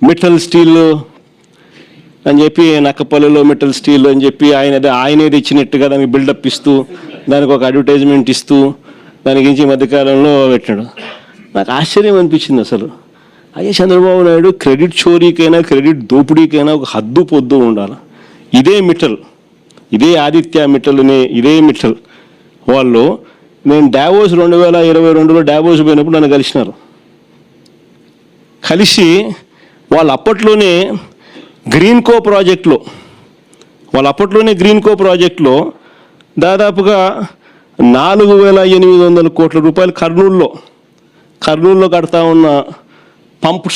Metal steel అని చెప్పి, నక్కపల్లిలో metal steel అని చెప్పి ఆయనే తెచ్చినట్టుగా దానికి బిల్డప్ ఇస్తూ, దానికి ఒక అడ్వర్టైజ్మెంట్ ఇస్తూ దాని గురించి మధ్యకాలంలో పెట్టాడు. నాకు ఆశ్చర్యం అనిపించింది అసలు. అయ్యే చంద్రబాబు నాయుడు క్రెడిట్ చోరీకైనా క్రెడిట్ దోపిడీకైనా ఒక హద్దు పొద్దు ఉండాలి. ఇదే మిట్టల్, ఇదే ఆదిత్య మిట్టల్ ఇదే మిట్టల్ వాళ్ళు, నేను డావోస్ 2022లో డావోస్ పోయినప్పుడు నన్ను కలిసినారు. కలిసి వాళ్ళు అప్పట్లోనే గ్రీన్కో ప్రాజెక్టులో దాదాపుగా 4,800 కోట్ల రూపాయలు కర్నూలులో కడతా ఉన్న పంప్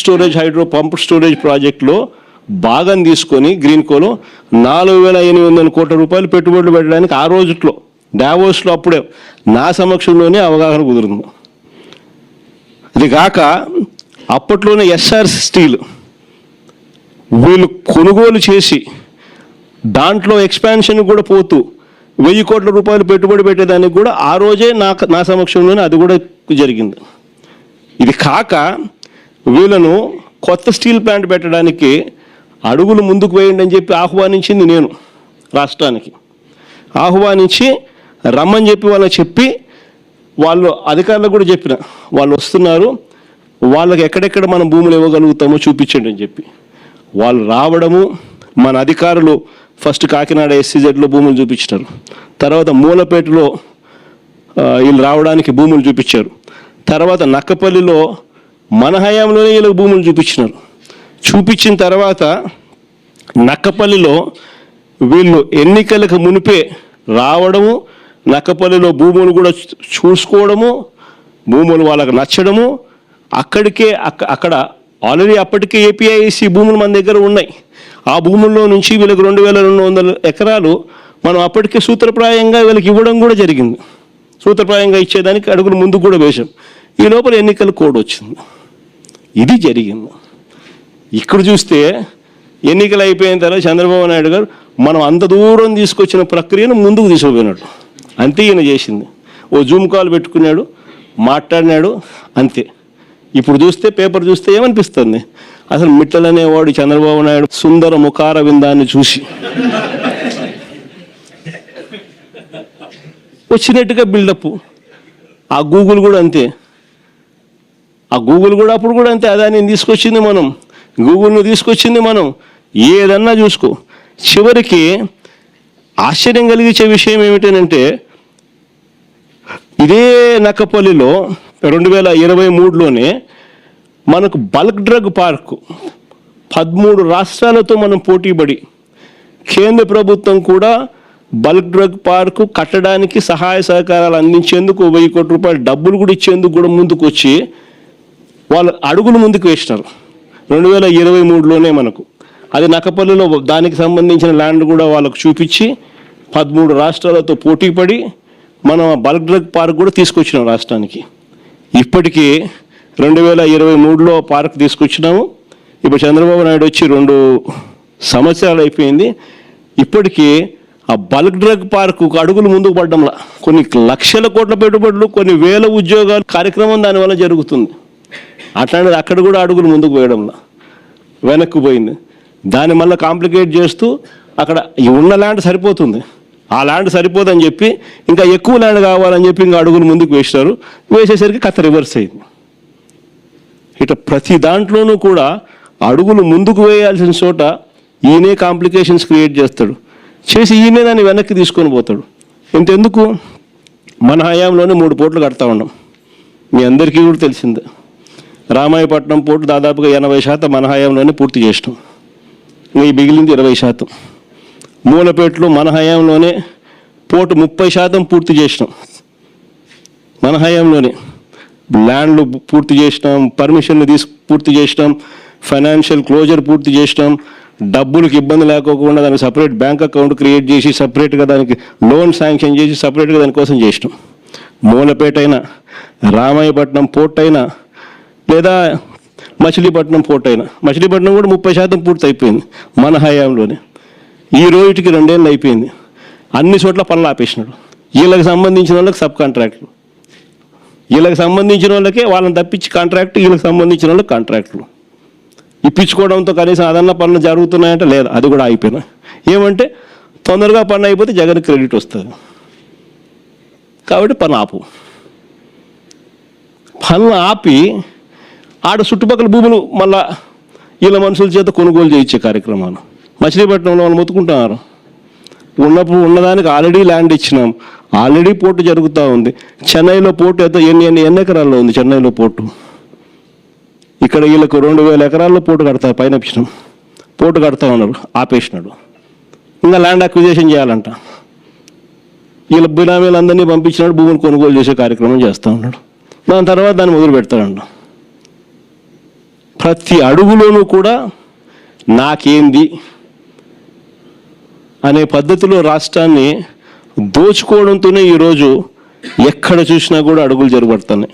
స్టోరేజ్ ప్రాజెక్టులో భాగం తీసుకొని గ్రీన్కోలో 4,800 కోట్ల రూపాయలు పెట్టుబడులు పెట్టడానికి ఆ రోజుట్లో డావోస్లో అప్పుడే నా సమక్షంలోనే అవగాహన కుదురుంది. అది కాక అప్పట్లోనే ఎస్ఆర్ స్టీల్ వీళ్ళు కొనుగోలు చేసి దాంట్లో ఎక్స్పాన్షన్ కూడా పోతూ 1,000 కోట్ల రూపాయలు పెట్టుబడి పెట్టేదానికి కూడా ఆ రోజే నా సమక్షంలోనే అది కూడా జరిగింది. ఇది కాక వీళ్ళను కొత్త స్టీల్ ప్లాంట్ పెట్టడానికి అడుగులు ముందుకు వేయండి అని చెప్పి ఆహ్వానించింది నేను. రాష్ట్రానికి ఆహ్వానించి రమ్మని చెప్పి వాళ్ళకి చెప్పి, వాళ్ళు అధికారులకు కూడా చెప్పిన, వాళ్ళు వస్తున్నారు, వాళ్ళకి ఎక్కడెక్కడ మనం భూములు ఇవ్వగలుగుతామో చూపించండి అని చెప్పి వాళ్ళు రావడము. మన అధికారులు ఫస్ట్ కాకినాడ SCZలో భూములు చూపించారు, తర్వాత మూలపేటలో వీళ్ళు రావడానికి భూములు చూపించారు, తర్వాత నక్కపల్లిలో మన హయాంలోనే వీళ్ళకి భూములు చూపించినారు. చూపించిన తర్వాత నక్కపల్లిలో వీళ్ళు ఎన్నికలకు మునిపే రావడము, నక్కపల్లిలో భూములు కూడా చూసుకోవడము, భూములు వాళ్ళకు నచ్చడము, అక్కడ ఆల్రెడీ అప్పటికే APIC భూములు మన దగ్గర ఉన్నాయి. ఆ భూముల్లో నుంచి వీళ్ళకి 2,200 ఎకరాలు మనం అప్పటికే సూత్రప్రాయంగా వీళ్ళకి ఇవ్వడం కూడా జరిగింది. సూత్రప్రాయంగా ఇచ్చేదానికి అడుగులు ముందుకు కూడా వేశాం. ఈ లోపల ఎన్నికల కోడ్ వచ్చింది. ఇది జరిగింది. ఇక్కడ చూస్తే ఎన్నికలు అయిపోయిన తర్వాత చంద్రబాబు నాయుడు గారు మనం అంత దూరం తీసుకొచ్చిన ప్రక్రియను ముందుకు తీసుకుపోయినాడు. అంతే ఈయన చేసింది. ఓ జూమ్ కాల్ పెట్టుకున్నాడు, మాట్లాడినాడు, అంతే. ఇప్పుడు చూస్తే పేపర్ చూస్తే ఏమనిపిస్తుంది, అసలు మిట్టల్ అనేవాడు చంద్రబాబు నాయుడు సుందర ముఖార విందాన్ని చూసి వచ్చినట్టుగా బిల్డప్. ఆ గూగుల్ కూడా అంతే, అప్పుడు కూడా అంతే. అదాన్ని తీసుకొచ్చింది మనం, గూగుల్ను తీసుకొచ్చింది మనం, ఏదన్నా చూసుకో. చివరికి ఆశ్చర్యం కలిగించే విషయం ఏమిటంటే, ఇదే నక్కపల్లిలో 2023లోనే మనకు బల్క్ డ్రగ్ పార్కు 13 రాష్ట్రాలతో మనం పోటీపడి కేంద్ర ప్రభుత్వం కూడా బల్క్ డ్రగ్ పార్కు కట్టడానికి సహాయ సహకారాలు అందించేందుకు 1,000 కోట్ల రూపాయలు డబ్బులు కూడా ఇచ్చేందుకు కూడా ముందుకు వచ్చి వాళ్ళ అడుగులు ముందుకు వేసినారు 2023లోనే. మనకు అది నక్కపల్లిలో దానికి సంబంధించిన ల్యాండ్ కూడా వాళ్ళకు చూపించి 13 రాష్ట్రాలతో పోటీపడి మనం బల్క్ డ్రగ్ పార్క్ కూడా తీసుకొచ్చినాం రాష్ట్రానికి. ఇప్పటికీ 2023లో పార్క్ తీసుకొచ్చినాము. ఇప్పుడు చంద్రబాబు నాయుడు వచ్చి 2 సంవత్సరాలు అయిపోయింది. ఇప్పటికీ ఆ బల్క్ డ్రగ్ పార్కు అడుగులు ముందుకు పడ్డంలా కొన్ని లక్షల కోట్ల పెట్టుబడులు, కొన్ని వేల ఉద్యోగాలు కార్యక్రమం దానివల్ల జరుగుతుంది. అట్లాంటిది అక్కడ కూడా అడుగులు ముందుకు వేయడంలా వెనక్కి పోయింది. దాన్ని మళ్ళీ కాంప్లికేట్ చేస్తూ అక్కడ ఉన్న ల్యాండ్ సరిపోతుంది, ఆ ల్యాండ్ సరిపోదని చెప్పి ఇంకా ఎక్కువ ల్యాండ్ కావాలని చెప్పి ఇంకా అడుగులు ముందుకు వేసినారు. వేసేసరికి కథ రివర్స్ అయింది. ఇట్లా ప్రతి దాంట్లోనూ కూడా అడుగులు ముందుకు వేయాల్సిన చోట ఈయనే కాంప్లికేషన్స్ క్రియేట్ చేస్తాడు, చేసి ఈయనే దాన్ని వెనక్కి తీసుకొని పోతాడు. ఇంతెందుకు, మన హయాంలోనే 3 పోర్టులు కడతా ఉన్నాం. మీ అందరికీ కూడా తెలిసిందే. రామాయపట్నం పోర్టు దాదాపుగా 80% మన హయాంలోనే పూర్తి చేసినాం. ఈ మిగిలింది 20%. మూలపేటలో మన హయాంలోనే పోర్టు 30% పూర్తి చేసినాం. మన హయాంలోనే ల్యాండ్లు పూర్తి చేసినాం, పర్మిషన్లు పూర్తి చేసినాం, ఫైనాన్షియల్ క్లోజర్ పూర్తి చేసినాం, డబ్బులకు ఇబ్బంది లేకోకుండా దానికి సపరేట్ బ్యాంక్ అకౌంట్ క్రియేట్ చేసి సపరేట్గా దానికి లోన్ శాంక్షన్ చేసి సపరేట్గా దానికోసం చేసినాం. మూలపేట అయినా, రామాయపట్నం పోర్ట్ అయినా, లేదా మచిలీపట్నం పోర్ట్ అయినా, మచిలీపట్నం కూడా 30% పూర్తి అయిపోయింది మన హయాంలోనే. ఈ రోజుకి 2 ఏళ్ళు అయిపోయింది. అన్ని చోట్ల పనులు ఆపేసినాడు. వీళ్ళకి సంబంధించిన వాళ్ళకి సబ్ కాంట్రాక్టులు, వీళ్ళకి సంబంధించిన వాళ్ళకే వాళ్ళని తప్పించి కాంట్రాక్ట్, వీళ్ళకి సంబంధించిన వాళ్ళకి కాంట్రాక్టులు. ఇప్పించుకోవడంతో కనీసం అదన్న పనులు జరుగుతున్నాయంటే లేదు, అది కూడా అయిపోయినా. ఏమంటే తొందరగా పని అయిపోతే జగన్ క్రెడిట్ వస్తుంది కాబట్టి పని ఆపు. పనులు ఆపి ఆడ చుట్టుపక్కల భూములు మళ్ళా వీళ్ళ మనుషుల చేత కొనుగోలు చేయించే కార్యక్రమాలు. మచిలీపట్నంలో వాళ్ళు మొత్తుకుంటున్నారు. ఉన్నప్పుడు ఉన్నదానికి ఆల్రెడీ ల్యాండ్ ఇచ్చినాం, ఆల్రెడీ పోర్టు జరుగుతూ ఉంది. చెన్నైలో పోర్టు అయితే ఎన్ని ఎకరాల్లో ఉంది చెన్నైలో పోర్టు. ఇక్కడ వీళ్ళకు 2000 ఎకరాల్లో పోర్టు కడతారు, పైన ఇచ్చినాం పోర్టు కడతా ఉన్నారు, ఆపేసినాడు. ఇంకా ల్యాండ్ అక్విజిషన్ చేయాలంట. వీళ్ళ బినామీలందరినీ పంపించినాడు, భూములు కొనుగోలు చేసే కార్యక్రమం చేస్తూ ఉన్నాడు. దాని తర్వాత దాన్ని మొదలు పెడతాడంట. ప్రతి అడుగులోనూ కూడా నాకేంది అనే పద్ధతిలో రాష్ట్రాన్ని దోచుకోవడంతోనే ఈరోజు ఎక్కడ చూసినా కూడా అడుగులు జరగబడుతున్నాయి.